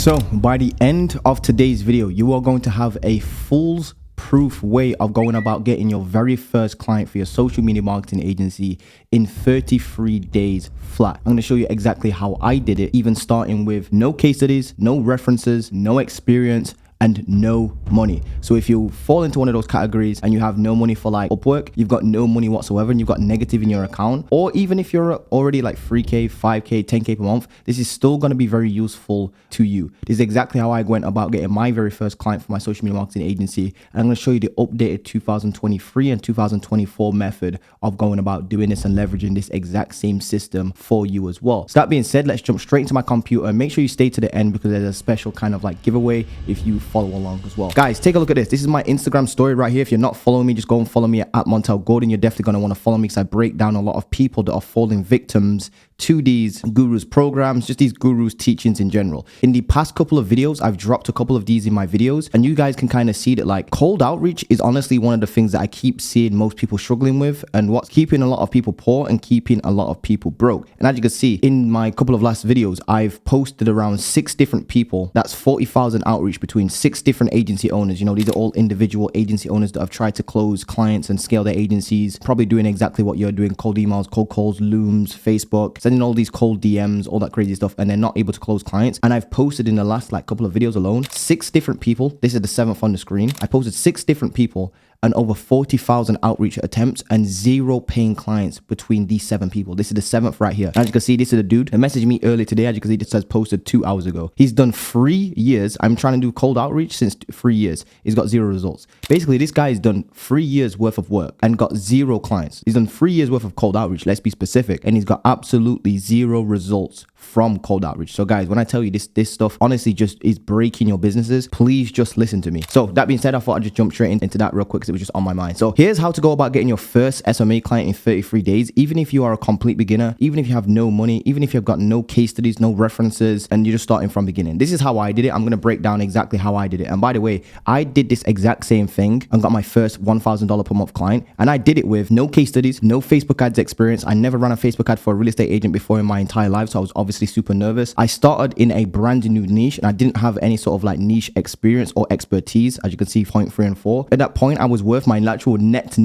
So by the end of today's video, you are going to have a foolproof way of going about getting your very first client for your social media marketing agency in 33 days flat. I'm going to show you exactly how I did it, even starting with no case studies, no references, no experience, and no money. So if you fall into one of those categories and you have no money for like Upwork, you've got no money whatsoever and you've got negative in your account, or even if you're already like 3K, 5K, 10K per month, this is still going to be very useful to you. This is exactly how I went about getting my very first client for my social media marketing agency. And I'm going to show you the updated 2023 and 2024 method of going about doing this and leveraging this exact same system for you as well. So that being said, let's jump straight into my computer and make sure you stay to the end because there's a special kind of like giveaway if you follow along as well. Guys, take a look at this. This is my Instagram story right here. If you're not following me, just go and follow me at Montel Gordon. You're definitely going to want to follow me because I break down a lot of people that are falling victims to these gurus programs, just these gurus teachings in general. In the past couple of videos, I've dropped a couple of these in my videos and you guys can kind of see that like cold outreach is honestly one of the things that I keep seeing most people struggling with and what's keeping a lot of people poor and keeping a lot of people broke. And as you can see in my couple of last videos, I've posted around 6 different people. That's 40,000 outreach between 6 different agency owners. You know, these are all individual agency owners that have tried to close clients and scale their agencies, probably doing exactly what you're doing: cold emails, cold calls, Looms, Facebook, sending all these cold DMs, all that crazy stuff, and they're not able to close clients. And I've posted in the last like couple of videos alone 6 different people. This is the 7th on the screen. I posted 6 different people and over 40,000 outreach attempts and 0 paying clients between these 7 people. This is the 7th right here. As you can see, this is the dude that messaged me earlier today. As you can see, it says posted 2 hours ago. He's done 3 years. I'm trying to do cold outreach since 3 years. He's got 0 results. Basically, this guy has done 3 years worth of work and got 0 clients. He's done 3 years worth of cold outreach. Let's be specific. And he's got absolutely 0 results from cold outreach. So guys, when I tell you this stuff honestly just is breaking your businesses, please just listen to me. So that being said, I thought I'd just jump straight into that real quick because it was just on my mind. So here's how to go about getting your first SMMA client in 33 days. Even if you are a complete beginner, even if you have no money, even if you've got no case studies, no references, and you're just starting from beginning. This is how I did it. I'm going to break down exactly how I did it. And by the way, I did this exact same thing and got my first $1,000 per month client. And I did it with no case studies, no Facebook ads experience. I never ran a Facebook ad for a real estate agent before in my entire life. So I was obviously super nervous. I started in a brand new niche and I didn't have any sort of like niche experience or expertise. As you can see, point 3 and 4. At that point, I was worth my actual net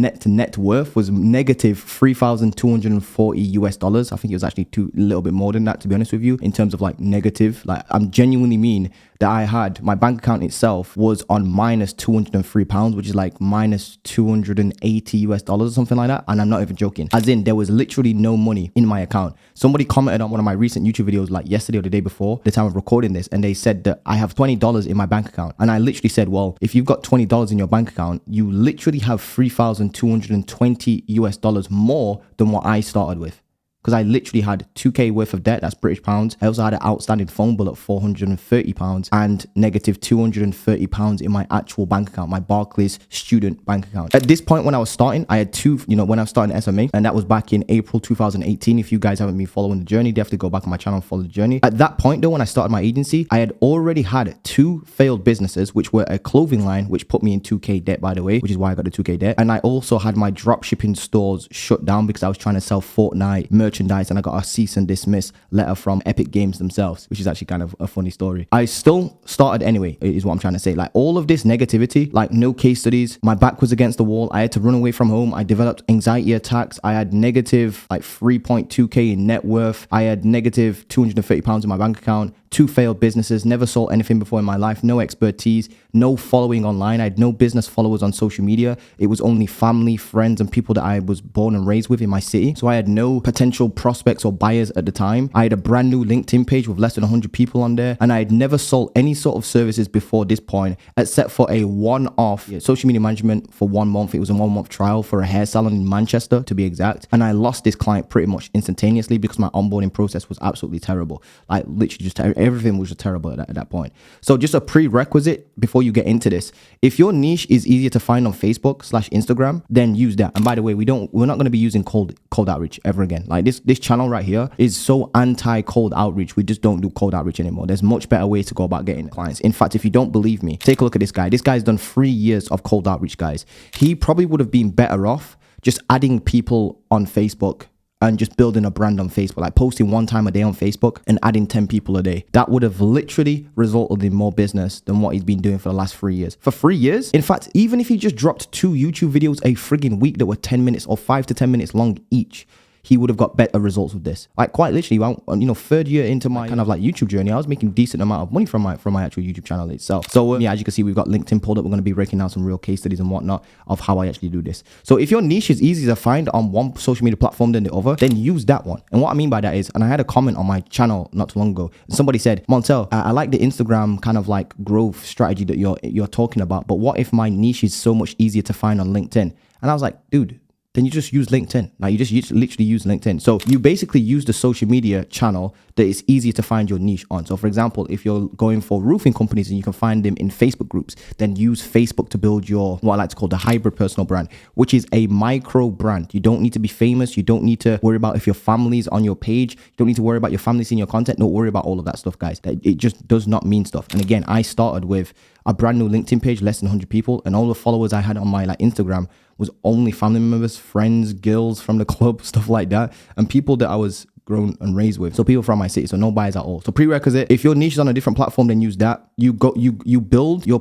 worth was negative $3,240 US. I think it was actually a little bit more than that, to be honest with you, in terms of like negative. Like I'm genuinely mean that I had my bank account itself was on minus £203, which is like minus $280 US or something like that. And I'm not even joking. As in, there was literally no money in my account. Somebody commented on one of my recent YouTube videos like yesterday or the day before the time of recording this, and they said that I have $20 in my bank account. And I literally said, well, if you've got $20 in your bank account, you literally have $3,220 US more than what I started with. Because I literally had 2K worth of debt, that's British pounds. I also had an outstanding phone bill at £430 and negative £230 in my actual bank account, my Barclays student bank account. At this point, when I was starting, I had 2, when I was starting SMA, and that was back in April 2018. If you guys haven't been following the journey, definitely go back on my channel and follow the journey. At that point though, when I started my agency, I had already had 2 failed businesses, which were a clothing line, which put me in 2K debt, by the way, which is why I got the 2K debt. And I also had my drop shipping stores shut down because I was trying to sell Fortnite merchandise and I got a cease and dismiss letter from Epic Games themselves, which is actually kind of a funny story. I still started anyway, is what I'm trying to say. Like all of this negativity, like no case studies, my back was against the wall. I had to run away from home. I developed anxiety attacks. I had negative like 3.2K in net worth. I had negative £230 in my bank account. 2 failed businesses, never sold anything before in my life, no expertise, no following online. I had no business followers on social media. It was only family, friends, and people that I was born and raised with in my city. So I had no potential prospects or buyers at the time. I had a brand new LinkedIn page with less than 100 people on there. And I had never sold any sort of services before this point, except for a one-off social media management for 1 month. It was a 1-month trial for a hair salon in Manchester, to be exact. And I lost this client pretty much instantaneously because my onboarding process was absolutely terrible. Like literally just everything was just terrible at that point. So just a prerequisite before you get into this, if your niche is easier to find on Facebook/Instagram, then use that. And by the way, we're not going to be using cold outreach ever again. Like this channel right here is so anti cold outreach. We just don't do cold outreach anymore. There's much better ways to go about getting clients. In fact, if you don't believe me, take a look at this guy. This guy's done 3 years of cold outreach, guys. He probably would have been better off just adding people on Facebook and just building a brand on Facebook, like posting one time a day on Facebook and adding 10 people a day. That would have literally resulted in more business than what he's been doing for the last 3 years. For 3 years, in fact, even if he just dropped 2 YouTube videos a friggin' week that were 10 minutes or 5 to 10 minutes long each, he would have got better results with this. Like quite literally, well, you know, 3rd year into my kind of like YouTube journey, I was making decent amount of money from my actual YouTube channel itself. So yeah, as you can see, we've got LinkedIn pulled up. We're going to be breaking down some real case studies and whatnot of how I actually do this. So if your niche is easy to find on one social media platform than the other, then use that one. And what I mean by that is, and I had a comment on my channel not too long ago. Somebody said, Montel, I like the Instagram kind of like growth strategy that you're talking about, but what if my niche is so much easier to find on LinkedIn? And I was like, dude, then you just use LinkedIn. Like you just literally use LinkedIn. So you basically use the social media channel that is easier to find your niche on. So for example, if you're going for roofing companies and you can find them in Facebook groups, then use Facebook to build your, what I like to call the hybrid personal brand, which is a micro brand. You don't need to be famous. You don't need to worry about if your family's on your page. You don't need to worry about your family seeing your content. Don't worry about all of that stuff, guys. It just does not mean stuff. And again, I started with a brand new LinkedIn page, less than 100 people. And all the followers I had on my like Instagram was only family members, friends, girls from the club, stuff like that. And people that I was grown and raised with. So people from my city, so no bias at all. So prerequisite, if your niche is on a different platform, then use that. You build your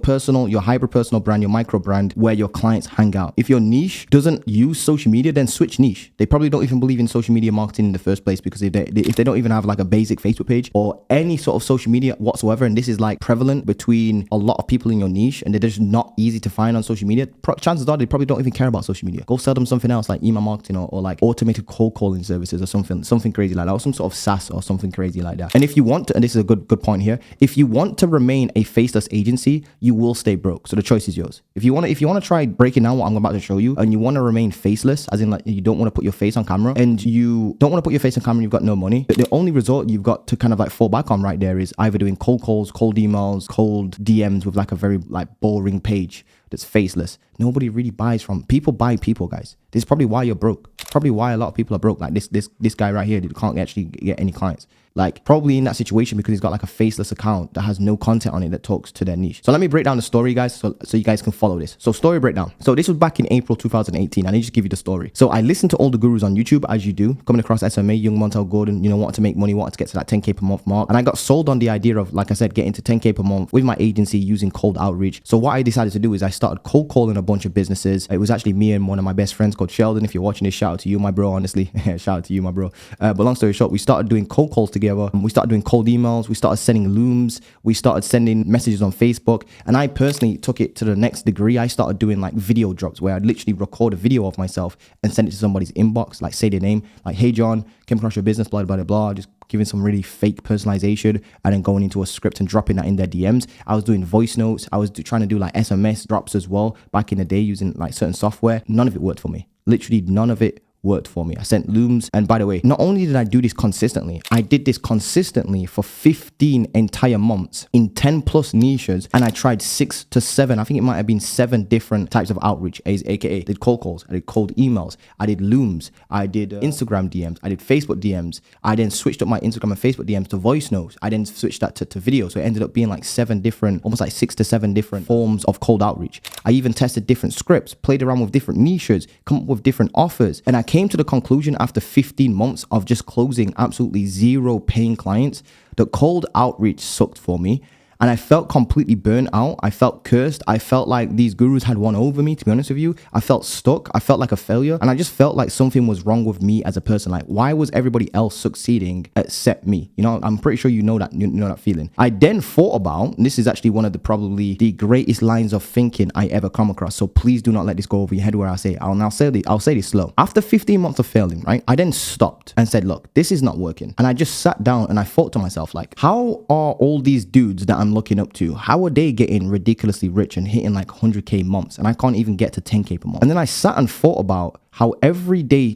hybrid personal brand, your micro brand where your clients hang out. If your niche doesn't use social media, then switch niche. They probably don't even believe in social media marketing in the first place, because if they don't even have like a basic Facebook page or any sort of social media whatsoever, and this is like prevalent between a lot of people in your niche and they're just not easy to find on social media, chances are they probably don't even care about social media. Go sell them something else like email marketing or like automated cold calling services or something crazy like that, or some sort of SaaS or something crazy like that. And if you want to, and this is a good point here, if you want to remain a faceless agency, you will stay broke. So the choice is yours. If you want to try breaking down what I'm about to show you, and you want to remain faceless, as in like you don't want to put your face on camera, and you don't want to put your face on camera, and you've got no money, the only result you've got to kind of like fall back on right there is either doing cold calls, cold emails, cold DMs with like a very like boring page that's faceless. Nobody really buys from people. Buy people, guys. This is probably why you're broke. Probably why a lot of people are broke. Like this guy right here that can't actually get any clients. Like probably in that situation because he's got like a faceless account that has no content on it that talks to their niche. So let me break down the story, guys, so you guys can follow this. So story breakdown. So this was back in April 2018. I need to just give you the story. So I listened to all the gurus on YouTube, as you do, coming across SMMA, young Montel Gordon, wanted to make money, wanted to get to that 10K per month mark. And I got sold on the idea of, like I said, getting to 10K per month with my agency using cold outreach. So what I decided to do is I started cold calling a bunch of businesses. It was actually me and one of my best friends called Sheldon. If you're watching this, shout out to you, my bro, honestly. Shout out to you, my bro. But long story short, we started doing cold calls together. We started doing cold emails. We started sending looms. We started sending messages on Facebook. And I personally took it to the next degree. I started doing like video drops where I'd literally record a video of myself and send it to somebody's inbox, like say their name, like, hey, John, came across your business, blah, blah, blah, blah, just giving some really fake personalization and then going into a script and dropping that in their DMs. I was doing voice notes. I was trying to do like SMS drops as well back in the day using like certain software. None of it worked for me. Literally none of it worked for me. I sent looms. And by the way, not only did I do this consistently, I did this consistently for 15 entire months in 10 plus niches. And I tried 6 to 7, I think it might have been 7 different types of outreach, aka I did cold calls, I did cold emails, I did looms, I did Instagram DMs, I did Facebook DMs. I then switched up my Instagram and Facebook DMs to voice notes. I then switched that to video. So it ended up being like 7 different, almost like 6 to 7 different forms of cold outreach. I even tested different scripts, played around with different niches, come up with different offers. And I came to the conclusion after 15 months of just closing absolutely 0 paying clients that cold outreach sucked for me. And I felt completely burnt out. I felt cursed. I felt like these gurus had won over me, to be honest with you. I felt stuck. I felt like a failure. And I just felt like something was wrong with me as a person. Like, why was everybody else succeeding except me? I'm pretty sure you know that feeling. I then thought about, and this is actually one of probably the greatest lines of thinking I ever come across. So please do not let this go over your head where I say, I'll say this slow. After 15 months of failing, right? I then stopped and said, look, this is not working. And I just sat down and I thought to myself, like, how are all these dudes that I'm looking up to, how are they getting ridiculously rich and hitting like 100K months? And I can't even get to 10K per month. And then I sat and thought about how everyday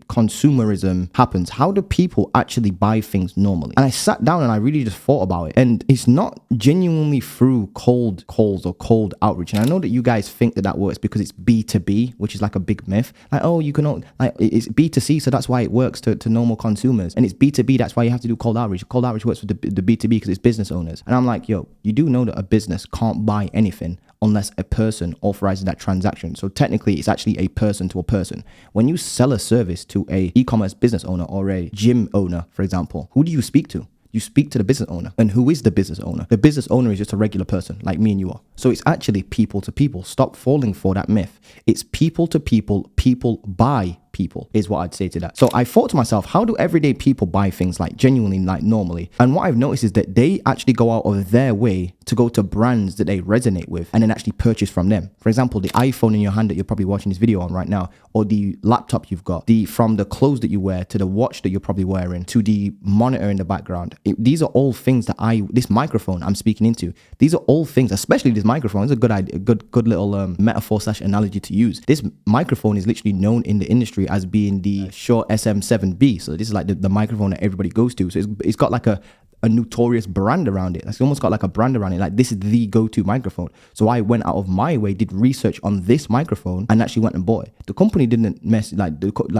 consumerism happens. How do people actually buy things normally? And I sat down and I really just thought about it. And it's not genuinely through cold calls or cold outreach. And I know that you guys think that works because it's B2B, which is like a big myth. Like, oh, you can, like, it's B2C, so that's why it works to normal consumers. And it's B2B, that's why you have to do cold outreach. Cold outreach works for the B2B because it's business owners. And I'm like, yo, you do know that a business can't buy anything unless a person authorizes that transaction. So technically, it's actually a person to a person. When you sell a service to a e-commerce business owner or a gym owner, for example, who do you speak to? You speak to the business owner. And who is the business owner? The business owner is just a regular person like me and you are. So it's actually people to people. Stop falling for that myth. It's people to people. People buy people is what I'd say to that. So I thought to myself, how do everyday people buy things like genuinely, like normally? And what I've noticed is that they actually go out of their way to go to brands that they resonate with and then actually purchase from them. For example, the iPhone in your hand that you're probably watching this video on right now, or the laptop you've got, from the clothes that you wear to the watch that you're probably wearing to the monitor in the background. These are all things that this microphone I'm speaking into, these are all things, especially this microphone. It's a good idea, good little metaphor / analogy to use. This microphone is literally known in the industry as being the Shure SM7B. So this is like the microphone that everybody goes to. So it's got like a notorious brand around it. It's almost got like a brand around it. Like, this is the go-to microphone. So I went out of my way, did research on this microphone, and actually went and bought it. The company didn't mess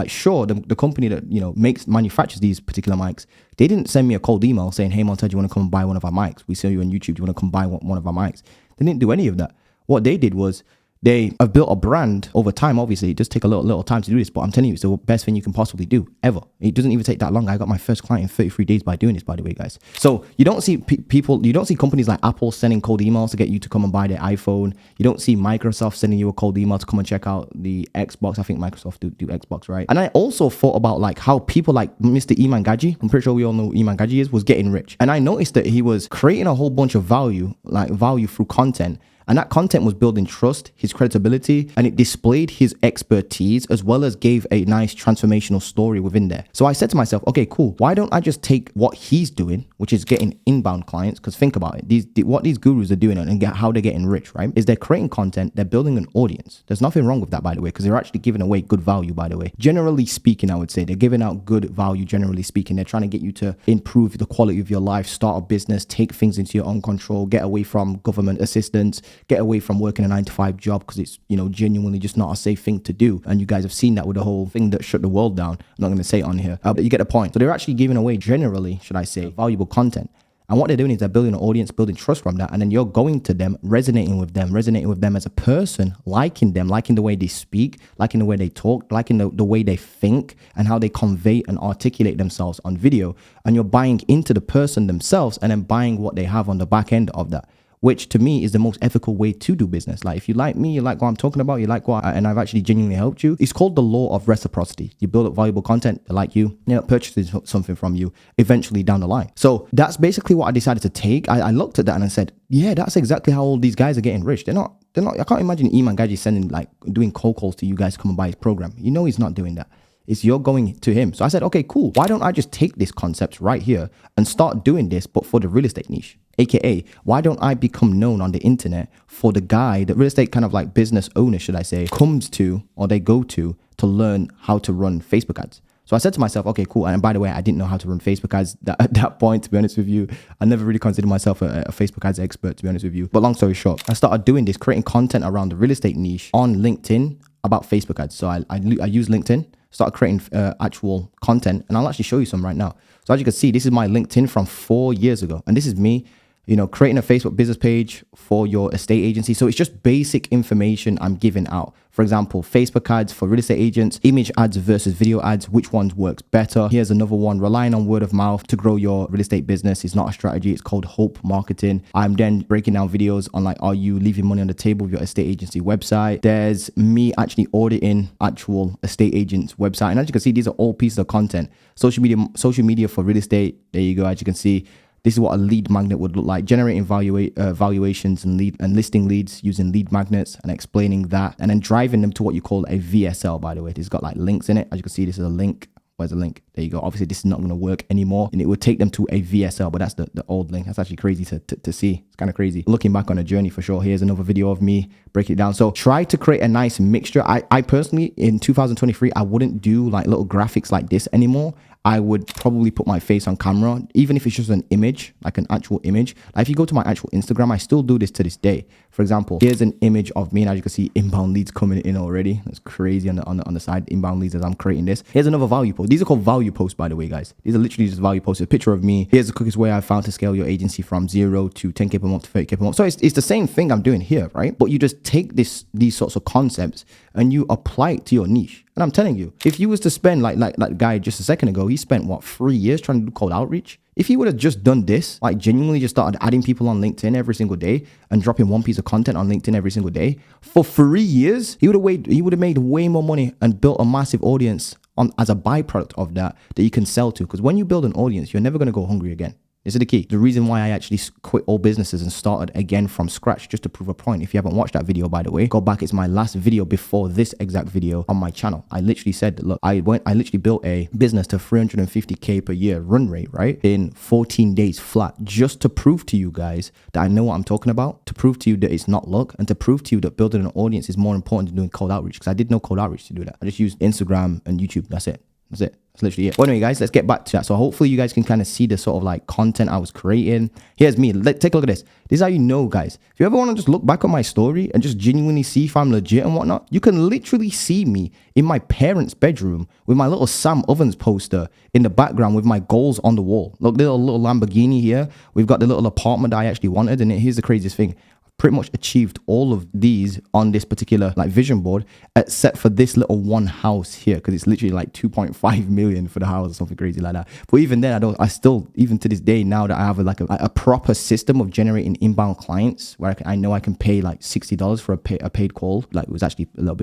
Shure, the company that manufactures these particular mics. They didn't send me a cold email saying, "Hey Montez, do you want to come and buy one of our mics? We saw you on YouTube. Do you want to come buy one of our mics?" They didn't do any of that. What they did was, they have built a brand over time. Obviously, it does take a little time to do this, but I'm telling you, it's the best thing you can possibly do ever. It doesn't even take that long. I got my first client in 33 days by doing this, by the way, guys. So you don't see you don't see companies like Apple sending cold emails to get you to come and buy their iPhone. You don't see Microsoft sending you a cold email to come and check out the Xbox. I think Microsoft do Xbox, right? And I also thought about like how people like Mr. Iman Gaji, I'm pretty sure we all know who Iman Gaji is, was getting rich. And I noticed that he was creating a whole bunch of value through content. And that content was building trust, his credibility, and it displayed his expertise as well as gave a nice transformational story within there. So I said to myself, okay, cool. Why don't I just take what he's doing, which is getting inbound clients? Because think about it. What these gurus are doing and how they're getting rich, right? Is they're creating content, they're building an audience. There's nothing wrong with that, by the way, because they're actually giving away good value, by the way. Generally speaking, I would say they're giving out good value, generally speaking. They're trying to get you to improve the quality of your life, start a business, take things into your own control, get away from government assistance, get away from working a 9-to-5 job because it's, genuinely just not a safe thing to do. And you guys have seen that with the whole thing that shut the world down. I'm not going to say it on here, but you get the point. So they're actually giving away, generally, should I say, valuable content. And what they're doing is they're building an audience, building trust from that. And then you're going to them, resonating with them as a person, liking them, liking the way they speak, liking the way they talk, liking the way they think and how they convey and articulate themselves on video. And you're buying into the person themselves and then buying what they have on the back end of that, which to me is the most ethical way to do business. Like, if you like me, you like what I'm talking about, you like and I've actually genuinely helped you. It's called the law of reciprocity. You build up valuable content, they like you, purchases something from you eventually down the line. So that's basically what I decided to take. I looked at that and I said, yeah, that's exactly how all these guys are getting rich. They're not, I can't imagine Iman Gaji doing cold calls to you guys to come and buy his program. He's not doing that. It's you're going to him. So I said, okay, cool. Why don't I just take this concept right here and start doing this, but for the real estate niche? AKA, why don't I become known on the internet for the guy that real estate kind of like business owner, should I say, comes to or they go to learn how to run Facebook ads? So I said to myself, okay, cool. And by the way, I didn't know how to run Facebook ads at that point, to be honest with you. I never really considered myself a Facebook ads expert, to be honest with you. But long story short, I started doing this, creating content around the real estate niche on LinkedIn about Facebook ads. So I use LinkedIn, started creating actual content, and I'll actually show you some right now. So as you can see, this is my LinkedIn from 4 years ago. And this is me, creating a Facebook business page for your estate agency. So it's just basic information I'm giving out. For example, Facebook ads for real estate agents, image ads versus video ads, which one works better? Here's another one, relying on word of mouth to grow your real estate business is not a strategy. It's called hope marketing. I'm then breaking down videos on are you leaving money on the table with your estate agency website? There's me actually auditing actual estate agents website. And as you can see, these are all pieces of content. Social media for real estate. There you go. As you can see, this is what a lead magnet would look like, generating valuations and listing leads using lead magnets and explaining that, and then driving them to what you call a VSL, by the way. This has got links in it. As you can see, this is a link. Where's the link? There you go. Obviously, this is not going to work anymore, and it would take them to a VSL, but that's the old link. That's actually crazy to see. It's kind of crazy. Looking back on a journey for sure. Here's another video of me breaking it down. So try to create a nice mixture. I personally, in 2023, I wouldn't do little graphics like this anymore. I would probably put my face on camera, even if it's just an image, like an actual image. Like if you go to my actual Instagram, I still do this to this day. For example, here's an image of me, and as you can see, inbound leads coming in already. That's crazy on the side, inbound leads as I'm creating this. Here's another value post. These are called value posts, by the way, guys. These are literally just value posts. A picture of me. Here's the quickest way I found to scale your agency from 0 to 10K per month to 30K per month. So it's the same thing I'm doing here, right? But you just take these sorts of concepts and you apply it to your niche. And I'm telling you, if you was to spend like that guy just a second ago, he spent what, 3 years trying to do cold outreach. If he would have just done this, like genuinely just started adding people on LinkedIn every single day and dropping one piece of content on LinkedIn every single day for 3 years, he would have made way more money and built a massive audience on as a byproduct of that you can sell to. Because when you build an audience, you're never going to go hungry again. This is the key. The reason why I actually quit all businesses and started again from scratch, just to prove a point. If you haven't watched that video, by the way, go back. It's my last video before this exact video on my channel. I literally said, look, I literally built a business to 350K per year run rate, right? In 14 days flat, just to prove to you guys that I know what I'm talking about, to prove to you that it's not luck, and to prove to you that building an audience is more important than doing cold outreach. Because I did no cold outreach to do that. I just used Instagram and YouTube. That's it. That's it. That's literally it. Well, anyway, guys, let's get back to that. So hopefully you guys can kind of see the sort of like content I was creating. Here's me. Take a look at this. This is how you know, guys. If you ever want to just look back at my story and just genuinely see if I'm legit and whatnot, you can literally see me in my parents' bedroom with my little Sam Ovens poster in the background with my goals on the wall. Look, little Lamborghini here. We've got the little apartment that I actually wanted. And here's the craziest thing. Pretty much achieved all of these on this particular like vision board, except for this little one house here, because it's literally like 2.5 million for the house or something crazy like that. But even then, I still, even to this day, now that I have a proper system of generating inbound clients where I know I can pay like $60 for a paid call. Like it was actually a little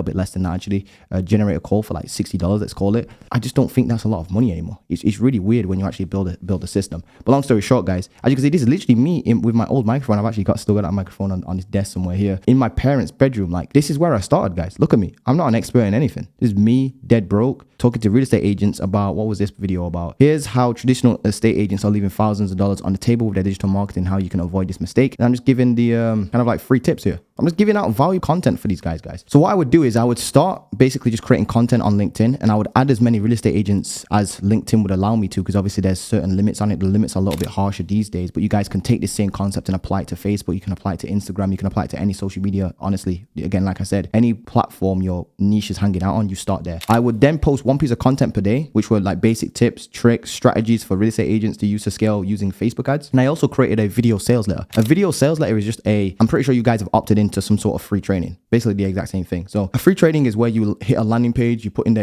bit less than that actually. Generate a call for like $60, let's call it. I just don't think that's a lot of money anymore. It's really weird when you actually build a system. But long story short, guys, as you can see, this is literally me with my old microphone. I've actually still got that microphone on this desk somewhere here in my parents' bedroom. Like this is where I started, guys. Look at me. I'm not an expert in anything. This is me, dead broke, talking to real estate agents about, what was this video about? Here's how traditional estate agents are leaving thousands of dollars on the table with their digital marketing, how you can avoid this mistake. And I'm just giving the kind of like free tips here. I'm just giving out value content for these guys. So what I would do is I would start basically just creating content on LinkedIn, and I would add as many real estate agents as LinkedIn would allow me to, because obviously there's certain limits on it. The limits are a little bit harsher these days, but you guys can take this same concept and apply it to Facebook. You can apply it to Instagram. You can apply it to any social media. Honestly, again, like I said, any platform your niche is hanging out on, you start there. I would then post one piece of content per day, which were like basic tips, tricks, strategies for real estate agents to use to scale using Facebook ads. And I also created a video sales letter. A video sales letter is just I'm pretty sure you guys have opted into some sort of free training. Basically the exact same thing. So a free training is where you hit a landing page, you put in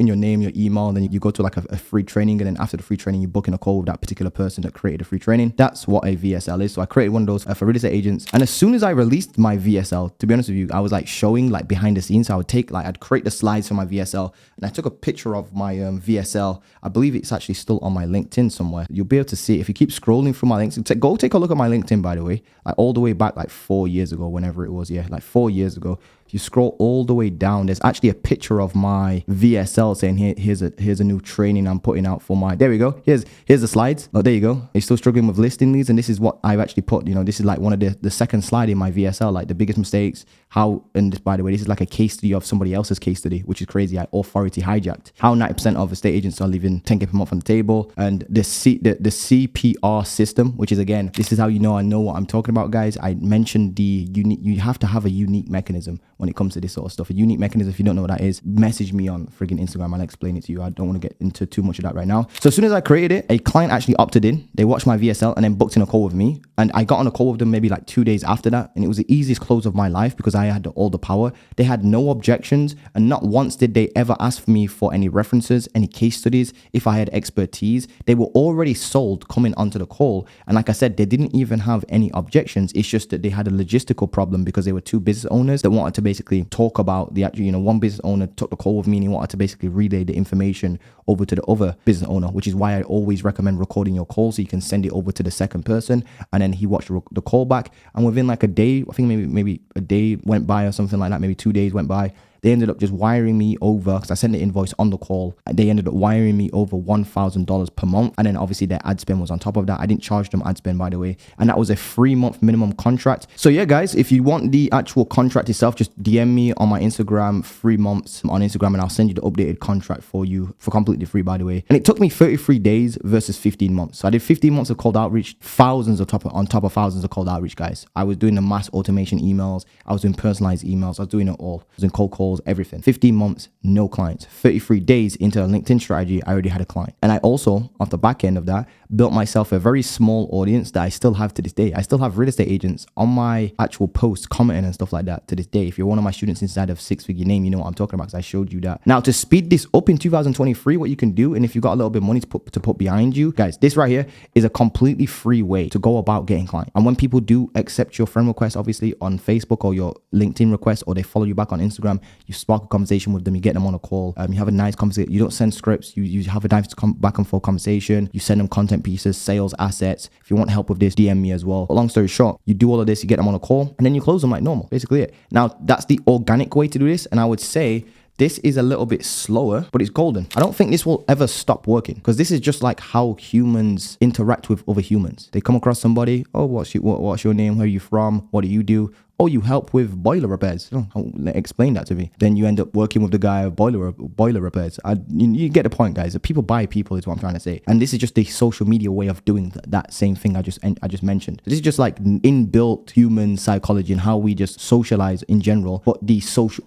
your name, your email, and then you go to like a free training. And then after the free training, you book in a call with that particular person that created a free training. That's what a VSL is. So I created one of those for real estate agents. And as soon as I released my VSL, to be honest with you, I was like showing like behind the scenes. So I'd create the slides for my VSL, and I took a picture of my VSL. I believe it's actually still on my LinkedIn somewhere. You'll be able to see it if you keep scrolling through my links. Go take a look at my LinkedIn, by the way, like all the way back like 4 years ago, whenever it was. Yeah, like 4 years ago. If you scroll all the way down, there's actually a picture of my VSL saying here's a new training I'm putting out for my, there we go. Here's the slides. Oh, there you go. You're still struggling with listing leads, and this is what I've actually put, this is like one of the second slide in my VSL, like the biggest mistakes, how, and this, by the way, this is like a case study of somebody else's case study, which is crazy. I authority hijacked how 90% of estate agents are leaving 10K per month on the table, and the CPR system, which is, again, this is how I know what I'm talking about, guys. I mentioned you have to have a unique mechanism when it comes to this sort of stuff. A unique mechanism, if you don't know what that is, message me on friggin' Instagram. I'll explain it to you. I don't want to get into too much of that right now. So as soon as I created it, a client actually opted in. They watched my VSL and then booked in a call with me. And I got on a call with them maybe like 2 days after that. And it was the easiest close of my life because I had all the power. They had no objections. And not once did they ever ask me for any references, any case studies, if I had expertise. They were already sold coming onto the call. And like I said, they didn't even have any objections. It's just that they had a logistical problem because they were two business owners that wanted to basically talk about the actual, one business owner took the call with me and he wanted to basically relay the information over to the other business owner, which is why I always recommend recording your call so you can send it over to the second person. And then he watched the call back, and within like a day, I think maybe a day went by or something like that, maybe 2 days went by, They ended up just wiring me over, because I sent the invoice on the call. They ended up wiring me over $1,000 per month. And then obviously their ad spend was on top of that. I didn't charge them ad spend, by the way. And that was a 3-month minimum contract. So yeah, guys, if you want the actual contract itself, just DM me on my Instagram, 3 months on Instagram, and I'll send you the updated contract for you for completely free, by the way. And it took me 33 days versus 15 months. So I did 15 months of cold outreach, thousands on top of thousands of cold outreach, guys. I was doing the mass automation emails. I was doing personalized emails. I was doing it all. I was doing cold calls, everything. 15 months, no clients. 33 days into a LinkedIn strategy, I already had a client. And I also, off the back end of that, built myself a very small audience that I still have to this day. I still have real estate agents on my actual posts commenting and stuff like that to this day. If you're one of my students inside of Six Figure Name, you know what I'm talking about, because I showed you that. Now, to speed this up in 2023, what you can do, and if you've got a little bit of money to put behind you, guys, this right here is a completely free way to go about getting clients. And when people do accept your friend request, obviously on Facebook, or your LinkedIn request, or they follow you back on Instagram, you spark a conversation with them, you get them on a call, you have a nice conversation. You don't send scripts, you have a nice back and forth conversation. You send them content pieces, sales assets. If you want help with this, DM me as well. But long story short, you do all of this, you get them on a call, and then you close them like normal. Basically it. Now, that's the organic way to do this. And I would say this is a little bit slower, but it's golden. I don't think this will ever stop working, because this is just like how humans interact with other humans. They come across somebody, oh, what's your name? Where are you from? What do you do? Oh, you help with boiler repairs. Oh, explain that to me. Then you end up working with the guy of boiler repairs. You get the point, guys. People buy people is what I'm trying to say. And this is just the social media way of doing that same thing I just mentioned. This is just like inbuilt human psychology and how we just socialize in general, but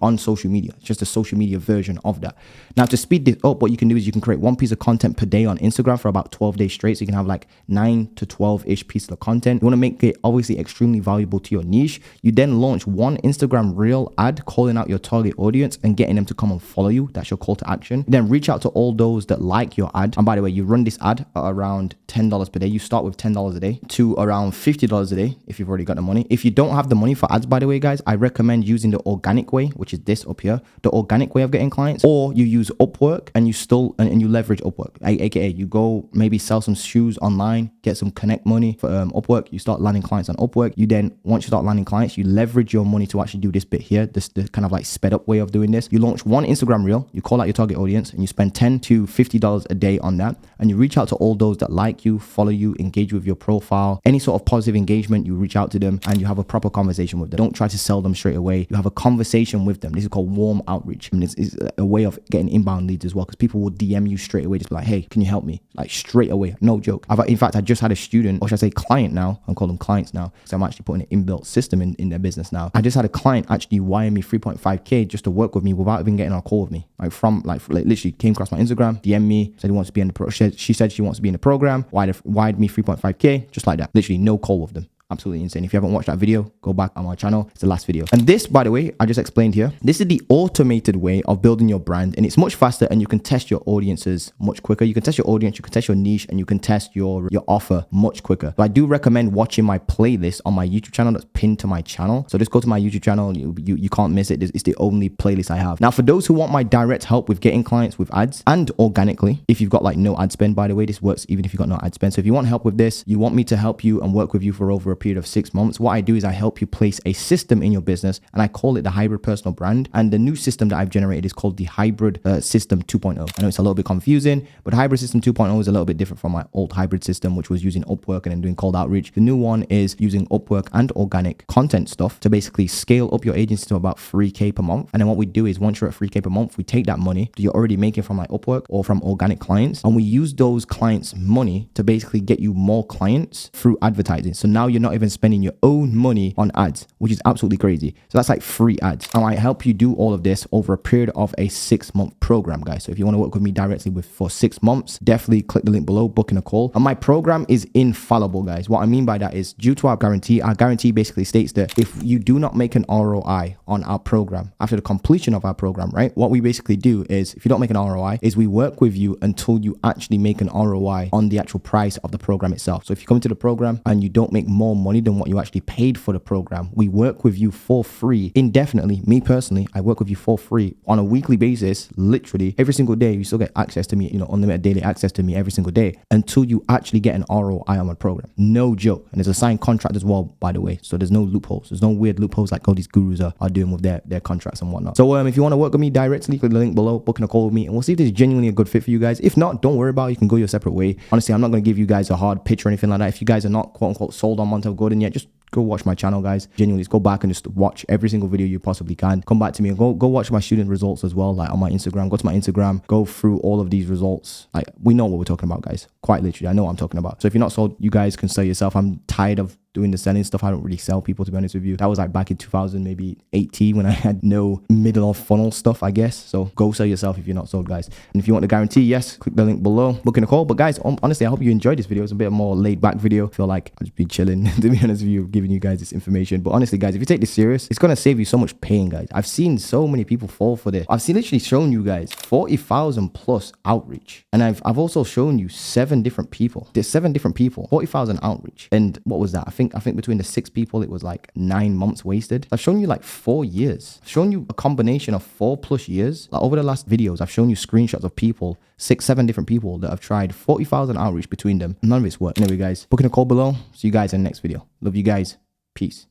on social media. It's just a social media version of that. Now, to speed this up, what you can do is you can create one piece of content per day on Instagram for about 12 days straight. So you can have like 9 to 12-ish pieces of content. You want to make it obviously extremely valuable to your niche. You then launch one Instagram reel ad calling out your target audience and getting them to come and follow you. That's your call to action. Then reach out to all those that like your ad. And by the way, you run this ad at around $10 per day. You start with $10 a day to around $50 a day if you've already got the money. If you don't have the money for ads, by the way, guys, I recommend using the organic way, which is this up here, the organic way of getting clients, or you use Upwork and you leverage Upwork, aka you go maybe sell some shoes online, get some connect money for Upwork. You start landing clients on Upwork. You then, once you start landing clients, you leverage your money to actually do this bit here, the kind of like sped up way of doing this. You launch one Instagram reel, you call out your target audience, and you spend $10 to $50 a day on that. And you reach out to all those that like you, follow you, engage with your profile, any sort of positive engagement, you reach out to them and you have a proper conversation with them. Don't try to sell them straight away. You have a conversation with them. This is called warm outreach. And this is a way of getting inbound leads as well, because people will DM you straight away, just be like, hey, can you help me? Like straight away, no joke. In fact, I just had a student, or should I say client now, I'm calling them clients now, because I'm actually putting an inbuilt system in their business now. I just had a client actually wire me 3.5K just to work with me without even getting on a call with me. Like literally came across my Instagram, DM me, said he wants to be in the she said she wants to be in the program, wired me 3.5K, just like that. Literally no call with them. Absolutely insane. If you haven't watched that video, go back on my channel. It's the last video. And this, by the way, I just explained here. This is the automated way of building your brand, and it's much faster, and you can test your audiences much quicker. You can test your audience, you can test your niche, and you can test your offer much quicker. So I do recommend watching my playlist on my YouTube channel that's pinned to my channel. So just go to my YouTube channel. You can't miss it. It's the only playlist I have. Now, for those who want my direct help with getting clients with ads and organically, if you've got like no ad spend, by the way, this works even if you've got no ad spend. So if you want help with this, you want me to help you and work with you for over a period of 6 months, what I do is I help you place a system in your business, and I call it the hybrid personal brand. And the new system that I've generated is called the hybrid system 2.0. I know it's a little bit confusing, but hybrid system 2.0 is a little bit different from my old hybrid system, which was using Upwork and then doing cold outreach. The new one is using Upwork and organic content stuff to basically scale up your agency to about 3K per month. And then what we do is once you're at 3K per month, we take that money that you're already making from like Upwork or from organic clients, and we use those clients' money to basically get you more clients through advertising. So now you're not even spending your own money on ads, which is absolutely crazy. So that's like free ads. And I help you do all of this over a period of a 6-month program, guys. So if you want to work with me directly for 6 months, definitely click the link below, booking a call. And my program is infallible, guys. What I mean by that is due to our guarantee basically states that if you do not make an ROI on our program after the completion of our program, right? What we basically do is if you don't make an ROI is we work with you until you actually make an ROI on the actual price of the program itself. So if you come into the program and you don't make more more money than what you actually paid for the program. We work with you for free indefinitely. Me personally, I work with you for free on a weekly basis, literally every single day. You still get access to me, unlimited daily access to me every single day until you actually get an ROI on my program. No joke. And there's a signed contract as well, by the way. So there's no loopholes. There's no weird loopholes like all these gurus are doing with their contracts and whatnot. So if you want to work with me directly, click the link below, booking a call with me, and we'll see if this is genuinely a good fit for you guys. If not, don't worry about it. You can go your separate way. Honestly, I'm not going to give you guys a hard pitch or anything like that. If you guys are not quote unquote sold on Montel Gordon yet, just go watch my channel, guys. Genuinely, just go back and just watch every single video you possibly can. Come back to me and go watch my student results as well, like on my Instagram. Go to my Instagram, go through all of these results. Like, we know what we're talking about, guys. Quite literally, I know what I'm talking about. So if you're not sold, you guys can sell yourself. I'm tired of doing the selling stuff. I don't really sell people, to be honest with you. That was like back in 2000, maybe 18, when I had no middle of funnel stuff, I guess. So go sell yourself if you're not sold, guys. And if you want the guarantee, yes, click the link below, booking a call. But guys, honestly, I hope you enjoyed this video. It's a bit more laid back video. I feel like I'll just be chilling, to be honest with you, giving you guys this information. But honestly, guys, if you take this serious, it's going to save you so much pain, guys. I've seen so many people fall for this. I've literally shown you guys 40,000 plus outreach. And I've also shown you 7 different people. There's 7 different people, 40,000 outreach. And what was that? I think between the 6 people, it was like 9 months wasted. I've shown you like 4 years. I've shown you a combination of 4+ years. Like over the last videos, I've shown you screenshots of people, 6, 7 different people that have tried 40,000 outreach between them. None of it's worked. Anyway, guys, booking a call below. See you guys in the next video. Love you guys. Peace.